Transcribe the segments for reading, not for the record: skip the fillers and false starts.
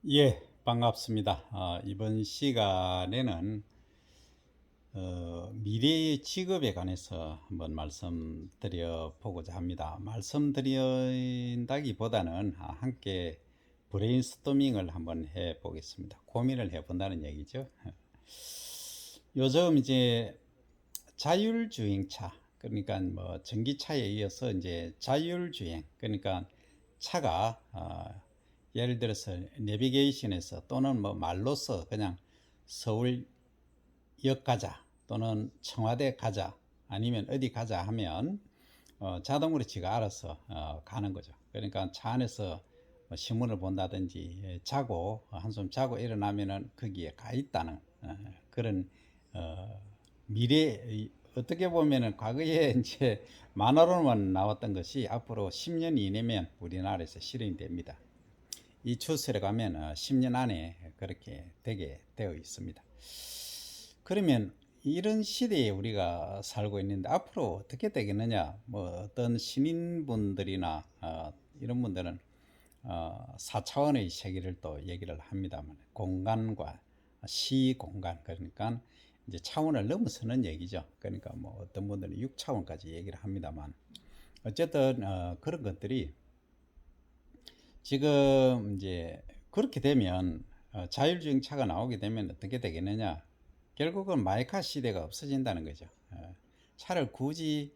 예, 반갑습니다. 이번 시간에는 미래의 직업에 관해서 한번 말씀드려 보고자 합니다. 말씀드린다기보다는 함께 브레인스토밍을 한번 해 보겠습니다. 고민을 해 본다는 얘기죠. 요즘 이제 자율주행차, 그러니까 뭐 전기차에 이어서 이제 자율주행, 그러니까 차가 예를 들어서 내비게이션에서 또는 뭐 말로서 그냥 서울역 가자 또는 청와대 가자 아니면 어디 가자 하면 자동으로 지가 알아서 가는 거죠. 그러니까 차 안에서 뭐 신문을 본다든지 자고 한숨 자고 일어나면은 거기에 가 있다는 그런 미래, 어떻게 보면은 과거에 이제 만화로만 나왔던 것이 앞으로 10년 이내면 우리나라에서 실현이 됩니다. 이 추세로 가면 10년 안에 그렇게 되게 되어 있습니다. 그러면 이런 시대에 우리가 살고 있는데 앞으로 어떻게 되겠느냐? 뭐 어떤 신인분들이나 이런 분들은 4차원의 세계를 또 얘기를 합니다만 공간과 시공간, 그러니까 이제 차원을 넘어서는 얘기죠. 그러니까 뭐 어떤 분들은 6차원까지 얘기를 합니다만 어쨌든 그런 것들이 지금 이제 그렇게 되면 자율주행차가 나오게 되면 어떻게 되겠느냐? 결국은 마이카 시대가 없어진다는 거죠. 차를 굳이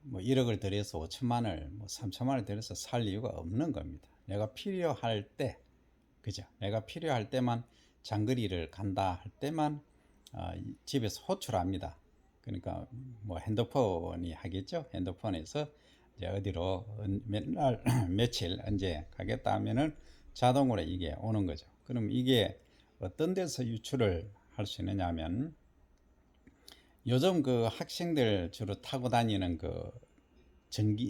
뭐 1억을 들여서 5천만을 뭐 3천만을 들여서 살 이유가 없는 겁니다. 내가 필요할 때, 그죠? 내가 필요할 때만 장거리를 간다 할 때만 집에서 호출합니다. 그러니까 뭐 핸드폰이 하겠죠. 핸드폰에서 이제 어디로 맨날 며칠 언제 가겠다 하면은 자동으로 이게 오는 거죠. 그럼 이게 어떤 데서 유출을 할 수 있느냐 하면 요즘 그 학생들 주로 타고 다니는 그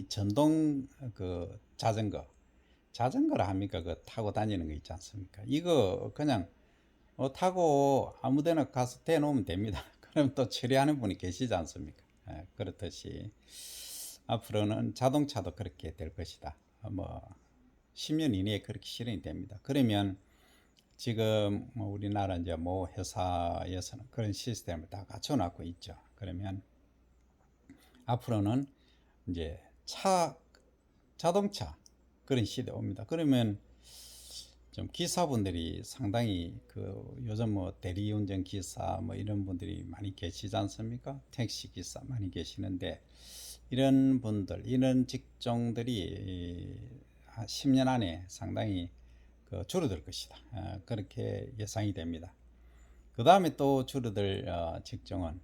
전동 그 자전거라 합니까? 그 타고 다니는 거 있지 않습니까? 이거 그냥 타고 아무데나 가서 대놓으면 됩니다. 그럼 또 처리하는 분이 계시지 않습니까? 그렇듯이 앞으로는 자동차도 그렇게 될 것이다. 뭐 10년 이내에 그렇게 실현이 됩니다. 그러면 지금 뭐 우리나라 이제 모 회사에서는 그런 시스템을 다 갖춰놓고 있죠. 그러면 앞으로는 이제 자동차 그런 시대 옵니다. 그러면 좀 기사분들이 상당히 그 요즘 뭐 대리운전 기사 뭐 이런 분들이 많이 계시지 않습니까? 택시 기사 많이 계시는데 이런 분들 이런 직종들이 10년 안에 상당히 그 줄어들 것이다. 그렇게 예상이 됩니다. 그 다음에 또 줄어들 직종은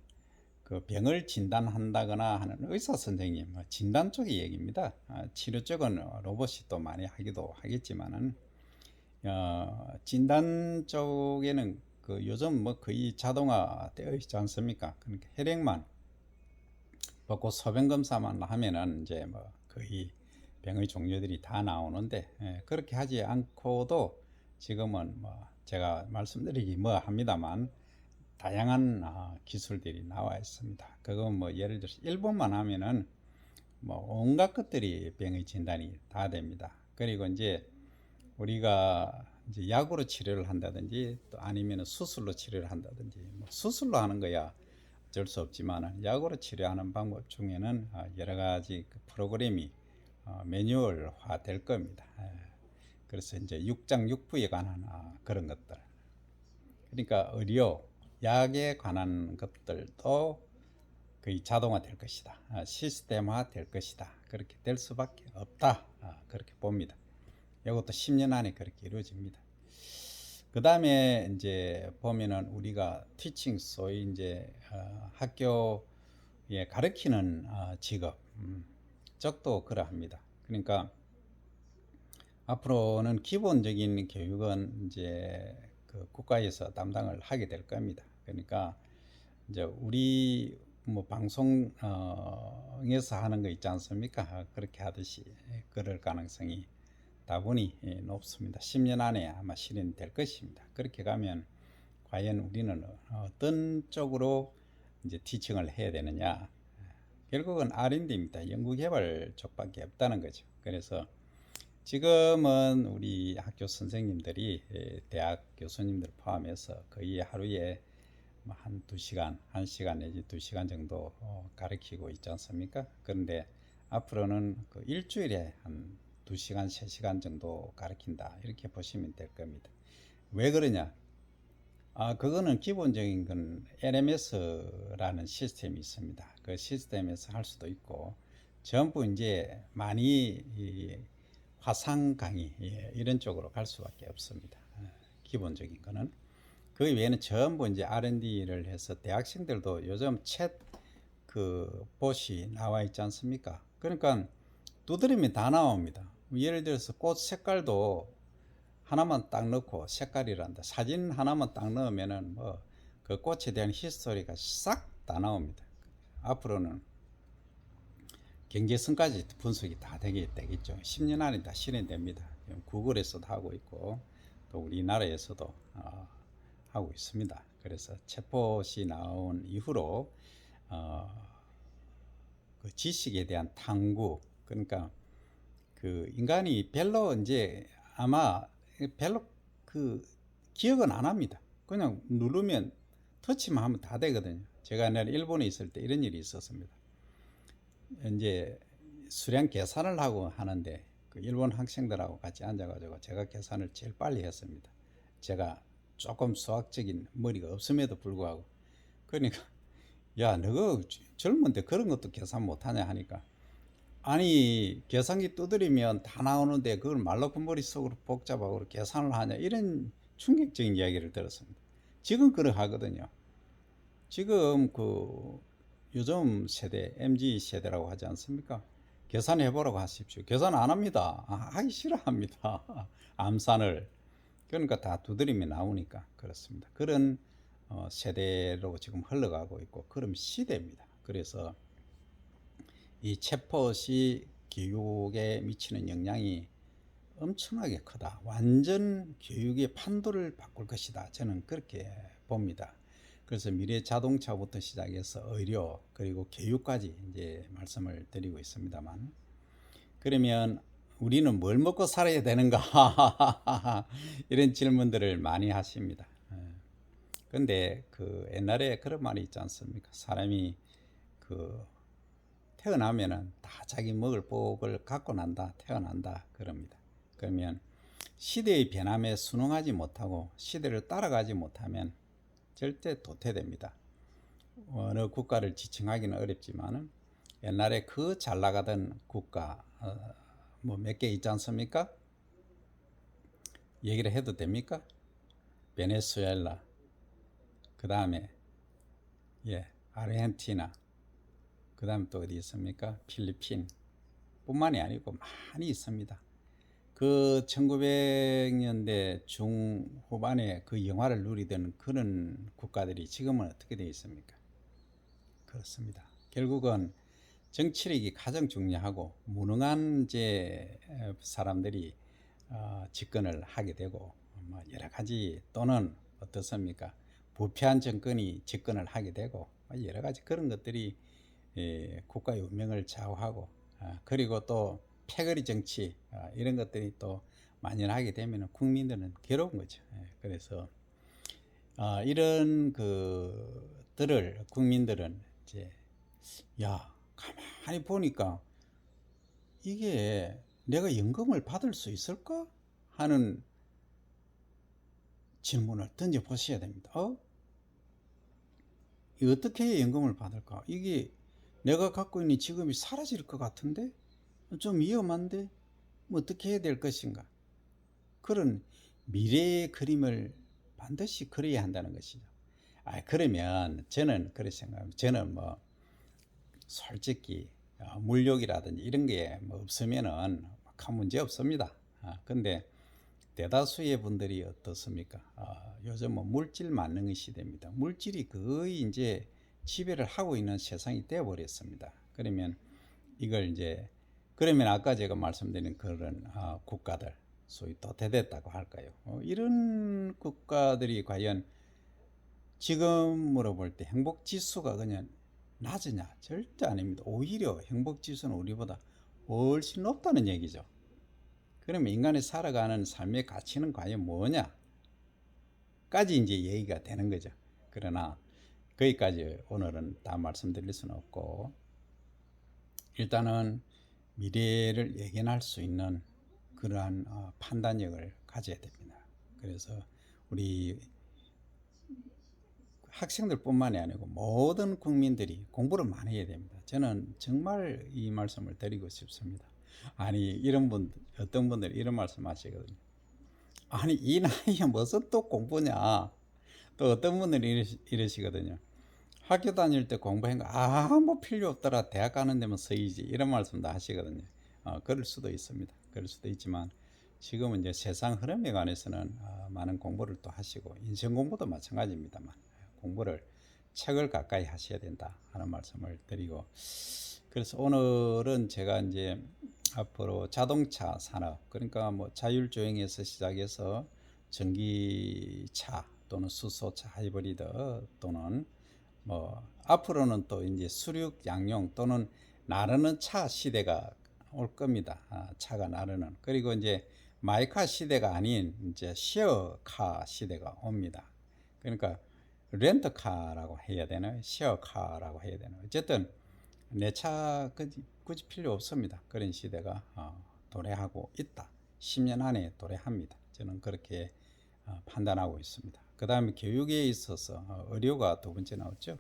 그 병을 진단한다거나 하는 의사 선생님 진단 쪽의 얘기입니다. 치료 쪽은 로봇이 또 많이 하기도 하겠지만은 진단 쪽에는 그 요즘 뭐 거의 자동화 되어 있지 않습니까? 그러니까 혈액만 받고 소변 검사만 하면은 이제 뭐 거의 병의 종류들이 다 나오는데 그렇게 하지 않고도 지금은 뭐 제가 말씀드리기 뭐 합니다만 다양한 기술들이 나와 있습니다. 그건 뭐 예를 들어서 일본만 하면은 뭐 온갖 것들이 병의 진단이 다 됩니다. 그리고 이제 우리가 이제 약으로 치료를 한다든지 또 아니면 수술로 치료를 한다든지 뭐 수술로 하는 거야 어쩔 수 없지만 약으로 치료하는 방법 중에는 여러 가지 그 프로그램이 매뉴얼화 될 겁니다. 그래서 이제 육장육부에 관한 그런 것들, 그러니까 의료 약에 관한 것들도 거의 자동화 될 것이다. 시스템화 될 것이다. 그렇게 될 수밖에 없다. 그렇게 봅니다. 이것도 10년 안에 그렇게 이루어집니다. 그 다음에 이제 보면은 우리가 티칭 소위 이제 학교에 가르치는 직업 쪽도 그러합니다. 그러니까 앞으로는 기본적인 교육은 이제 그 국가에서 담당을 하게 될 겁니다. 그러니까 이제 우리 뭐 방송에서 하는 거 있지 않습니까? 그렇게 하듯이 그럴 가능성이 다분히 높습니다. 10년 안에 아마 실현될 것입니다. 그렇게 가면 과연 우리는 어떤 쪽으로 이제 티칭을 해야 되느냐? 결국은 R&D입니다. 연구개발 쪽밖에 없다는 거죠. 그래서 지금은 우리 학교 선생님들이 대학 교수님들 포함해서 거의 하루에 한 2시간, 1시간 내지 2시간 정도 가르치고 있지 않습니까? 그런데 앞으로는 그 일주일에 한 2시간, 3시간 정도 가르친다. 이렇게 보시면 될 겁니다. 왜 그러냐? 그거는 기본적인 건 LMS라는 시스템이 있습니다. 그 시스템에서 할 수도 있고, 전부 이제 많이 화상 강의 이런 쪽으로 갈 수밖에 없습니다. 기본적인 거는. 그 외에는 전부 이제 R&D를 해서 대학생들도 요즘 챗 그 봇이 나와 있지 않습니까? 그러니까 두드리면 다 나옵니다. 예를 들어서 꽃 색깔도 하나만 딱 넣고 색깔이란다. 사진 하나만 딱 넣으면은 뭐 그 꽃에 대한 히스토리가 싹 다 나옵니다. 앞으로는 경제성까지 분석이 다 되겠죠. 10년 안에 다 실현됩니다. 구글에서도 하고 있고 또 우리나라에서도 하고 있습니다. 그래서 챗봇이 나온 이후로 그 지식에 대한 탐구, 그러니까 그 인간이 별로 이제 아마 별로 그 기억은 안 합니다. 그냥 누르면 터치만 하면 다 되거든요. 제가 옛날에 일본에 있을 때 이런 일이 있었습니다. 이제 수량 계산을 하고 하는데 그 일본 학생들하고 같이 앉아가지고 제가 계산을 제일 빨리 했습니다. 제가 조금 수학적인 머리가 없음에도 불구하고. 그러니까 야, 너가 젊은데 그런 것도 계산 못하냐 하니까, 아니 계산기 두드리면 다 나오는데 그걸 말로 그 머릿속으로 복잡하고 계산을 하냐, 이런 충격적인 이야기를 들었습니다. 지금 그렇게 하거든요. 지금 그 요즘 세대 MZ 세대라고 하지 않습니까? 계산해 보라고 하십시오. 계산 안 합니다. 하기 싫어합니다. 암산을. 그러니까 다 두드리면 나오니까 그렇습니다. 그런 세대로 지금 흘러가고 있고 그런 시대입니다. 그래서 이 챗봇이 교육에 미치는 영향이 엄청나게 크다. 완전 교육의 판도를 바꿀 것이다. 저는 그렇게 봅니다. 그래서 미래 자동차부터 시작해서 의료 그리고 교육까지 이제 말씀을 드리고 있습니다만, 그러면 우리는 뭘 먹고 살아야 되는가? 이런 질문들을 많이 하십니다. 근데 그 옛날에 그런 말이 있지 않습니까? 사람이 그 태어나면은 다 자기 먹을 복을 갖고 난다, 태어난다, 그럽니다. 그러면 시대의 변함에 순응하지 못하고 시대를 따라가지 못하면 절대 도태됩니다. 어느 국가를 지칭하기는 어렵지만은 옛날에 그 잘 나가던 국가 뭐 몇 개 있지 않습니까? 얘기를 해도 됩니까? 베네수엘라, 그 다음에 아르헨티나, 그 다음 또 어디 있습니까? 필리핀 뿐만이 아니고 많이 있습니다. 그 1900년대 중후반에 그 영화를 누리던 그런 국가들이 지금은 어떻게 되어 있습니까? 그렇습니다. 결국은 정치력이 가장 중요하고 무능한 이제 사람들이 집권을 하게 되고 여러 가지, 또는 어떻습니까? 부패한 정권이 집권을 하게 되고 여러 가지 그런 것들이 국가의 운명을 좌우하고, 그리고 또 패거리 정치 이런 것들이 또 만연하게 되면 국민들은 괴로운 거죠. 그래서 이런 그들을 국민들은 이제 야, 가만히 보니까 이게 내가 연금을 받을 수 있을까 하는 질문을 던져 보셔야 됩니다. 어떻게 해야 연금을 받을까? 이게 내가 갖고 있는 직업이 사라질 것 같은데 좀 위험한데 어떻게 해야 될 것인가? 그런 미래의 그림을 반드시 그려야 한다는 것이죠. 그러면 저는 그렇게 생각합니다. 저는 뭐 솔직히 물욕이라든지 이런 게 뭐 없으면은 큰 문제 없습니다. 근데 대다수의 분들이 어떻습니까? 요즘 뭐 물질 만능의 시대입니다. 물질이 거의 이제 지배를 하고 있는 세상이 되어버렸습니다. 그러면 이걸 이제, 그러면 아까 제가 말씀드린 그런 국가들, 소위 도태됐다고 할까요? 이런 국가들이 과연 지금으로 볼 때 행복 지수가 그냥 낮으냐? 절대 아닙니다. 오히려 행복 지수는 우리보다 훨씬 높다는 얘기죠. 그러면 인간이 살아가는 삶의 가치는 과연 뭐냐? 까지 이제 얘기가 되는 거죠. 그러나 거기까지 오늘은 다 말씀드릴 수는 없고, 일단은 미래를 예견할 수 있는 그러한 판단력을 가져야 됩니다. 그래서 우리 학생들뿐만이 아니고 모든 국민들이 공부를 많이 해야 됩니다. 저는 정말 이 말씀을 드리고 싶습니다. 아니, 이런 분, 어떤 분들이 이런 말씀 하시거든요. 아니, 이 나이에 무슨 또 공부냐? 또 어떤 분들이 이러시거든요. 학교 다닐 때 공부한 거 아무 필요 없더라. 대학 가는 데만 쓰이지. 이런 말씀도 하시거든요. 그럴 수도 있습니다. 그럴 수도 있지만 지금은 이제 세상 흐름에 관해서는 많은 공부를 또 하시고, 인생 공부도 마찬가지입니다만 공부를, 책을 가까이 하셔야 된다 하는 말씀을 드리고, 그래서 오늘은 제가 이제 앞으로 자동차 산업, 그러니까 뭐 자율주행에서 시작해서 전기차 또는 수소차, 하이브리드, 또는 뭐 앞으로는 또 이제 수륙 양용 또는 나르는 차 시대가 올 겁니다. 차가 나르는. 그리고 이제 마이카 시대가 아닌 이제 시어카 시대가 옵니다. 그러니까 렌터카라고 해야 되나요? 시어카라고 해야 되나요? 어쨌든 내 차 굳이 필요 없습니다. 그런 시대가 도래하고 있다. 10년 안에 도래합니다. 저는 그렇게 판단하고 있습니다. 그 다음에 교육에 있어서 의료가 두 번째 나왔죠.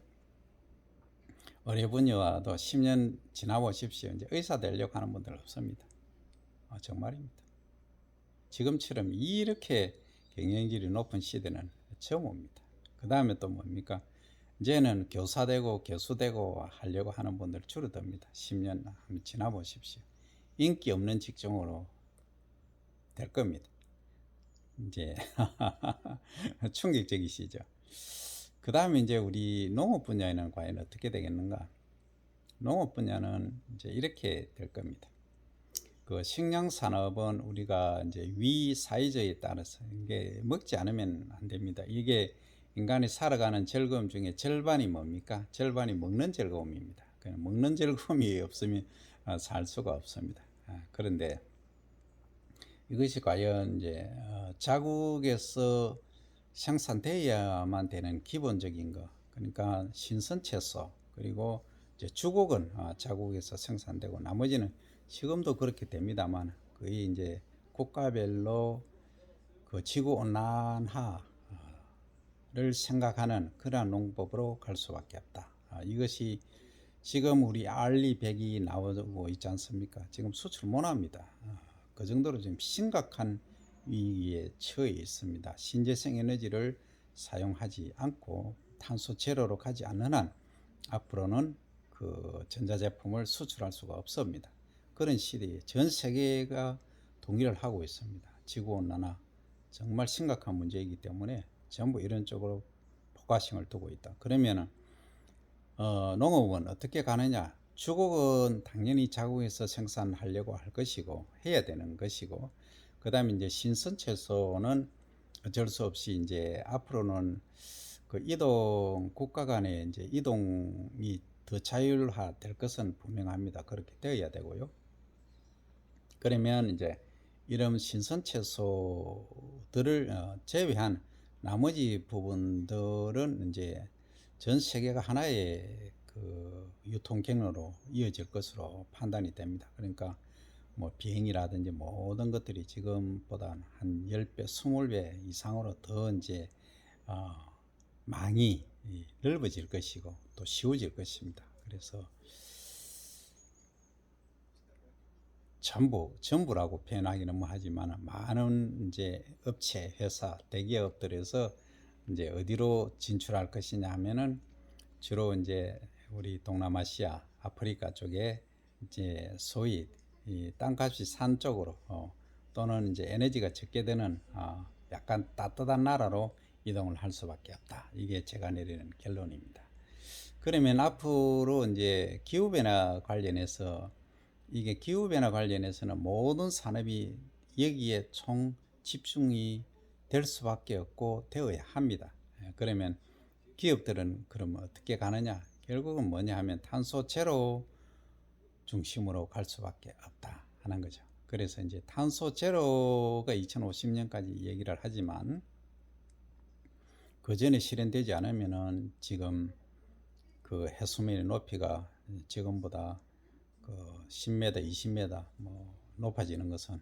의료 분야도 10년 지나보십시오. 이제 의사 되려고 하는 분들 없습니다. 정말입니다. 지금처럼 이렇게 경영질이 높은 시대는 처음 옵니다. 그 다음에 또 뭡니까? 이제는 교사 되고 교수 되고 하려고 하는 분들 줄어듭니다. 10년 한번 지나보십시오. 인기 없는 직종으로 될 겁니다. 이제 충격적이시죠. 그 다음에 이제 우리 농업 분야에는 과연 어떻게 되겠는가? 농업 분야는 이제 이렇게 될 겁니다. 그 식량 산업은 우리가 이제 위 사이즈에 따라서 이게 먹지 않으면 안 됩니다. 이게 인간이 살아가는 즐거움 중에 절반이 뭡니까? 절반이 먹는 즐거움입니다. 그냥 먹는 즐거움이 없으면 살 수가 없습니다. 그런데 이것이 과연 이제 자국에서 생산되어야만 되는 기본적인 거, 그러니까 신선 채소, 그리고 이제 주곡은 자국에서 생산되고 나머지는 지금도 그렇게 됩니다만 거의 이제 국가별로 그 지구 온난화를 생각하는 그러한 농법으로 갈 수밖에 없다. 이것이 지금 우리 알리백이 나오고 있지 않습니까? 지금 수출 못 합니다. 그 정도로 지금 심각한 위기에 처해 있습니다. 신재생 에너지를 사용하지 않고 탄소 제로로 가지 않는 한 앞으로는 그 전자제품을 수출할 수가 없습니다. 그런 시대에 전 세계가 동의를 하고 있습니다. 지구온난화 정말 심각한 문제이기 때문에 전부 이런 쪽으로 포커싱을 두고 있다. 그러면은 농업은 어떻게 가느냐? 주곡은 당연히 자국에서 생산하려고 할 것이고 해야 되는 것이고, 그 다음에 이제 신선 채소는 어쩔 수 없이 이제 앞으로는 그 이동, 국가 간의 이제 이동이 더 자율화 될 것은 분명합니다. 그렇게 되어야 되고요. 그러면 이제 이런 신선 채소들을 제외한 나머지 부분들은 이제 전 세계가 하나의 그 유통 경로로 이어질 것으로 판단이 됩니다. 그러니까 뭐 비행이라든지 모든 것들이 지금보다 한 10배, 20배 이상으로 더 이제 망이 넓어질 것이고 또 쉬워질 것입니다. 그래서 전부라고 표현하기는 뭐 하지만 많은 이제 업체, 회사, 대기업들에서 이제 어디로 진출할 것이냐 하면은 주로 이제 우리 동남아시아, 아프리카 쪽에 이제 소위 이 땅값이 산 쪽으로 또는 이제 에너지가 적게 되는 약간 따뜻한 나라로 이동을 할 수밖에 없다. 이게 제가 내리는 결론입니다. 그러면 앞으로 이제 기후변화 관련해서 이게 기후변화 관련해서는 모든 산업이 여기에 총 집중이 될 수밖에 없고 되어야 합니다. 그러면 기업들은 그러면 어떻게 가느냐? 결국은 뭐냐 하면 탄소 제로 중심으로 갈 수밖에 없다 하는 거죠. 그래서 이제 탄소 제로가 2050년까지 얘기를 하지만 그 전에 실현되지 않으면은 지금 그 해수면의 높이가 지금보다 그 10m, 20m 뭐 높아지는 것은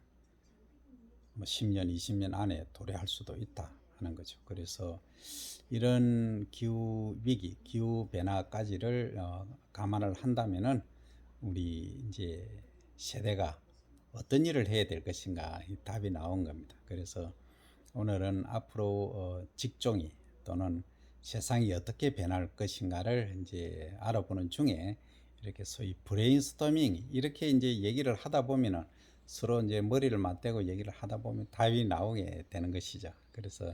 뭐 10년, 20년 안에 도래할 수도 있다 하는 거죠. 그래서 이런 기후 위기, 기후 변화까지를 감안을 한다면은 우리 이제 세대가 어떤 일을 해야 될 것인가 이 답이 나온 겁니다. 그래서 오늘은 앞으로 직종이 또는 세상이 어떻게 변할 것인가를 이제 알아보는 중에 이렇게 소위 브레인스토밍 이렇게 이제 얘기를 하다 보면은 서로 이제 머리를 맞대고 얘기를 하다 보면 답이 나오게 되는 것이죠. 그래서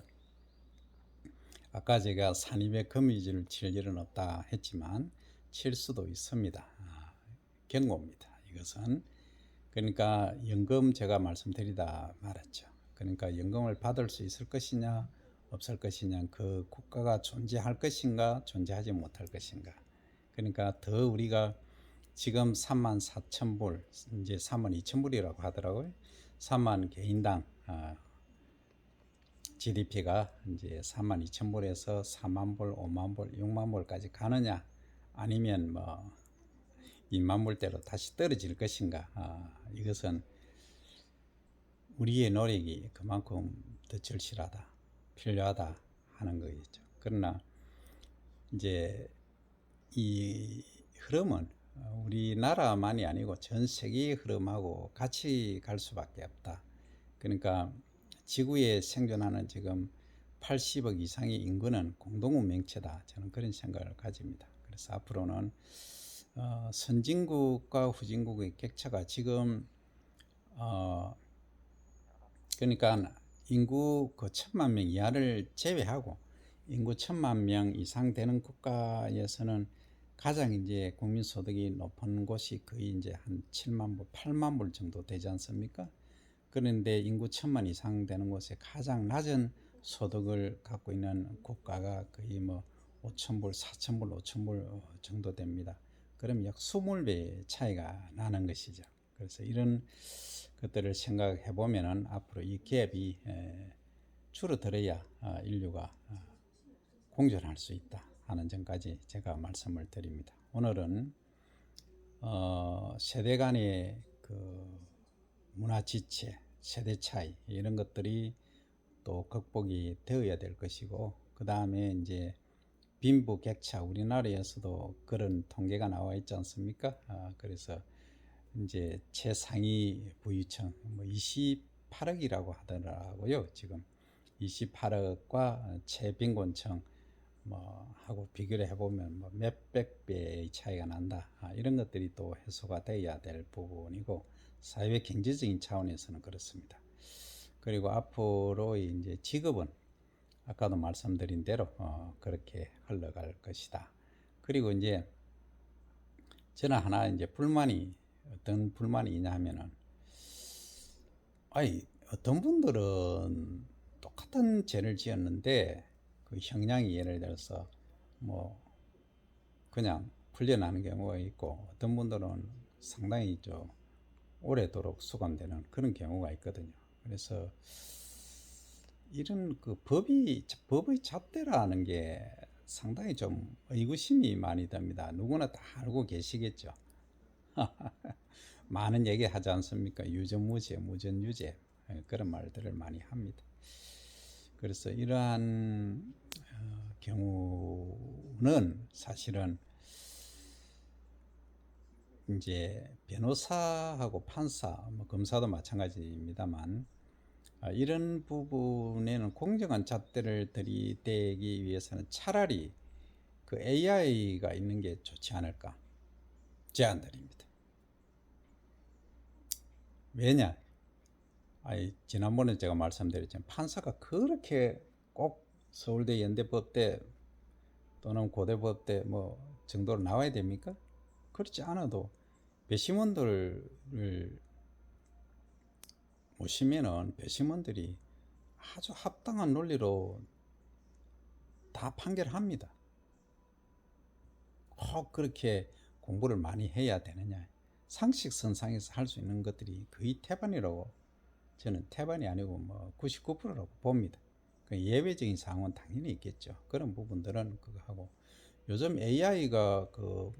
아까 제가 산입에 거미줄을 칠 일은 없다 했지만 칠 수도 있습니다. 경고입니다. 이것은 그러니까 연금 제가 말씀드리다 말았죠. 그러니까 연금을 받을 수 있을 것이냐 없을 것이냐 그 국가가 존재할 것인가 존재하지 못할 것인가. 그러니까 더 우리가 지금 34,000불 이제 32,000불이라고 하더라고요. 3만 개인당 GDP가 이제 32,000불에서 4만 불, 5만 불, 6만 불까지 가느냐 아니면 뭐 2만 불대로 다시 떨어질 것인가. 이것은 우리의 노력이 그만큼 더 절실하다, 필요하다 하는 거겠죠. 그러나 이제 이 흐름은 우리나라만이 아니고 전 세계의 흐름하고 같이 갈 수밖에 없다. 그러니까 지구에 생존하는 지금 80억 이상의 인구는 공동운명체다. 저는 그런 생각을 가집니다. 그래서 앞으로는 선진국과 후진국의 격차가 지금 그러니까 인구 그 1,000만 명 이하를 제외하고 인구 1,000만 명 이상 되는 국가에서는 가장 이제 국민 소득이 높은 곳이 거의 이제 한 7만 불, 8만 불 정도 되지 않습니까? 그런데 인구 1,000만 이상 되는 곳에 가장 낮은 소득을 갖고 있는 국가가 거의 뭐 5,000불, 4,000불, 5,000불 정도 됩니다. 그럼 약 20배 차이가 나는 것이죠. 그래서 이런 것들을 생각해 보면은 앞으로 이 갭이 줄어들어야 인류가 공존할 수 있다 하는 점까지 제가 말씀을 드립니다. 오늘은 세대 간의 그 문화 지체, 세대 차이 이런 것들이 또 극복이 되어야 될 것이고 그 다음에 이제 빈부격차 우리나라에서도 그런 통계가 나와 있지 않습니까? 그래서 이제 최상위 부유층 뭐 28억이라고 하더라고요. 지금 28억과 최빈곤층 뭐 하고 비교를 해보면 뭐 몇백 배의 차이가 난다. 이런 것들이 또 해소가 돼야 될 부분이고 사회 경제적인 차원에서는 그렇습니다. 그리고 앞으로 이제 직업은 아까도 말씀드린 대로 그렇게 흘러갈 것이다. 그리고 이제 저는 하나 이제 불만이 어떤 불만이 있냐 하면은 아니 어떤 분들은 똑같은 죄를 지었는데 그 형량이 예를 들어서 뭐 그냥 풀려나는 경우가 있고 어떤 분들은 상당히 좀 오래도록 수감되는 그런 경우가 있거든요. 그래서 이런 그 법의 잣대라는 게 상당히 좀 의구심이 많이 듭니다. 누구나 다 알고 계시겠죠. 많은 얘기 하지 않습니까? 유전무죄, 무전유죄 그런 말들을 많이 합니다. 그래서 이러한 경우는 사실은 이제 변호사하고 판사, 뭐 검사도 마찬가지입니다만 이런 부분에는 공정한 잣대를 들이대기 위해서는 차라리 그 AI가 있는 게 좋지 않을까 제안드립니다. 왜냐? 지난번에 제가 말씀드렸지만 판사가 그렇게 꼭 서울대 연대법대 또는 고대법대 뭐 정도로 나와야 됩니까? 그렇지 않아도 배심원들을 모시면은 배심원들이 아주 합당한 논리로 다 판결합니다. 꼭 그렇게 공부를 많이 해야 되느냐? 상식선상에서 할 수 있는 것들이 거의 태반이라고, 저는 태반이 아니고 뭐 99%라고 봅니다. 그 예외적인 상황은 당연히 있겠죠. 그런 부분들은 그거 하고, 요즘 AI가 그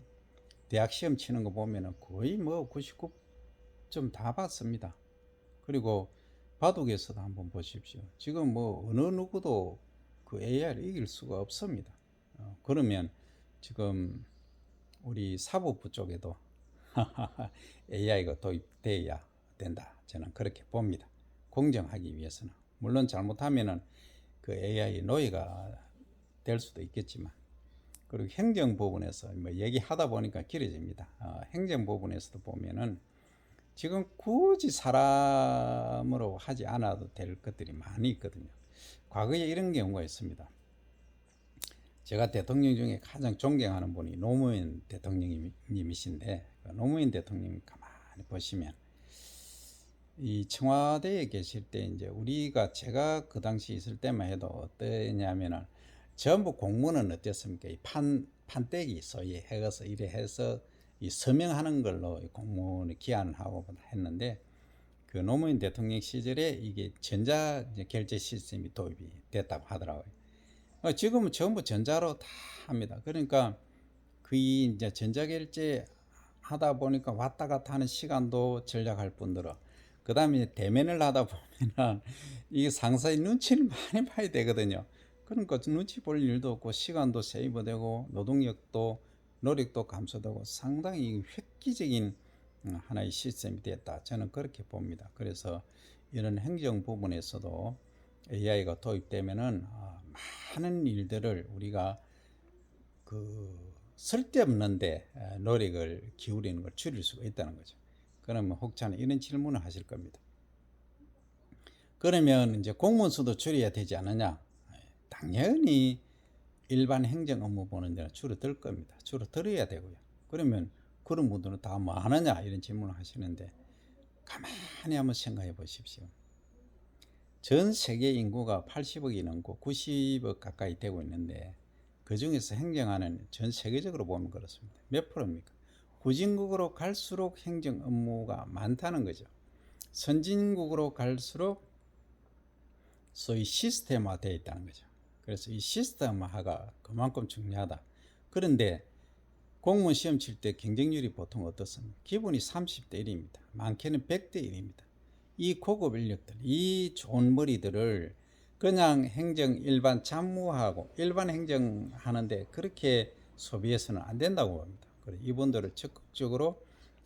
대학 시험 치는 거 보면은 거의 뭐 99점 다 받습니다. 그리고 바둑에서도 한번 보십시오. 지금 뭐 어느 누구도 그 AI를 이길 수가 없습니다. 그러면 지금 우리 사법부 쪽에도 AI가 도입돼야 된다, 저는 그렇게 봅니다. 공정하기 위해서는. 물론 잘못하면은 그 AI 노예가 될 수도 있겠지만, 그리고 행정 부분에서 뭐 얘기하다 보니까 길어집니다. 행정 부분에서도 보면은 지금 굳이 사람으로 하지 않아도 될 것들이 많이 있거든요. 과거에 이런 경우가 있습니다. 제가 대통령 중에 가장 존경하는 분이 노무현 대통령님이신데, 노무현 대통령 가만히 보시면 이 청와대에 계실 때 이제 제가 그 당시 있을 때만 해도 어떠냐면은 전부 공무는 어땠습니까? 이 판때기 소위 해서 이래 해서 이 서명하는 걸로 공무원이 기한을 하고 했는데, 그 노무현 대통령 시절에 이게 전자 결제 시스템이 도입이 됐다고 하더라고요. 지금은 전부 전자로 다 합니다. 그러니까 그 이제 전자결제 하다 보니까 왔다 갔다 하는 시간도 절약할 뿐더러, 그 다음에 대면을 하다 보면은 이게 상사의 눈치를 많이 봐야 되거든요. 그러니까 눈치 볼 일도 없고 시간도 세이브되고 노동력도 노력도 감소되고 상당히 획기적인 하나의 시스템이 됐다, 저는 그렇게 봅니다. 그래서 이런 행정 부분에서도 AI가 도입되면은 많은 일들을 우리가 그 쓸데없는데 노력을 기울이는 걸 줄일 수가 있다는 거죠. 그러면 혹자는 이런 질문을 하실 겁니다. 그러면 이제 공무원 수도 줄여야 되지 않느냐? 당연히 일반 행정 업무 보는 데는 줄어들 겁니다. 줄어들어야 되고요. 그러면 그런 분들은 다 뭐 하느냐, 이런 질문을 하시는데, 가만히 한번 생각해 보십시오. 전 세계 인구가 80억이 넘고 90억 가까이 되고 있는데, 그 중에서 행정하는, 전 세계적으로 보면 그렇습니다, 몇 프로입니까? 후진국으로 갈수록 행정 업무가 많다는 거죠. 선진국으로 갈수록 소위 시스템화 되어 있다는 거죠. 그래서 이 시스템화가 그만큼 중요하다. 그런데 공무원 시험 칠 때 경쟁률이 보통 어떻습니까? 기본이 30대 1입니다. 많게는 100대 1입니다. 이 고급 인력들, 이 좋은 머리들을 그냥 일반 잡무하고 일반 행정하는데 그렇게 소비해서는 안 된다고 봅니다. 그래서 이분들을 적극적으로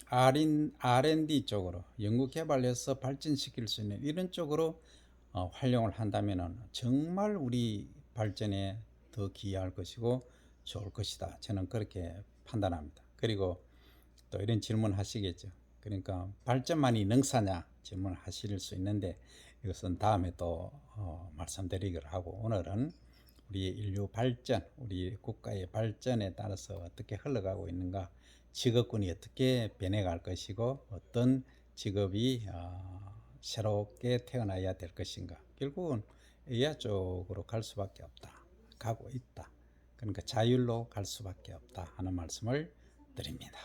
R&D 쪽으로 연구개발해서 발전시킬 수 있는 이런 쪽으로 활용을 한다면 정말 우리 발전에 더 기여할 것이고 좋을 것이다, 저는 그렇게 판단합니다. 그리고 또 이런 질문 하시겠죠. 그러니까 발전만이 능사냐 질문을 하실 수 있는데, 이것은 다음에 또 말씀드리기로 하고, 오늘은 우리 인류 발전, 우리 국가의 발전에 따라서 어떻게 흘러가고 있는가, 직업군이 어떻게 변해갈 것이고 어떤 직업이 새롭게 태어나야 될 것인가, 결국은 AI 쪽으로 갈 수밖에 없다, 가고 있다. 그러니까 자율로 갈 수밖에 없다 하는 말씀을 드립니다.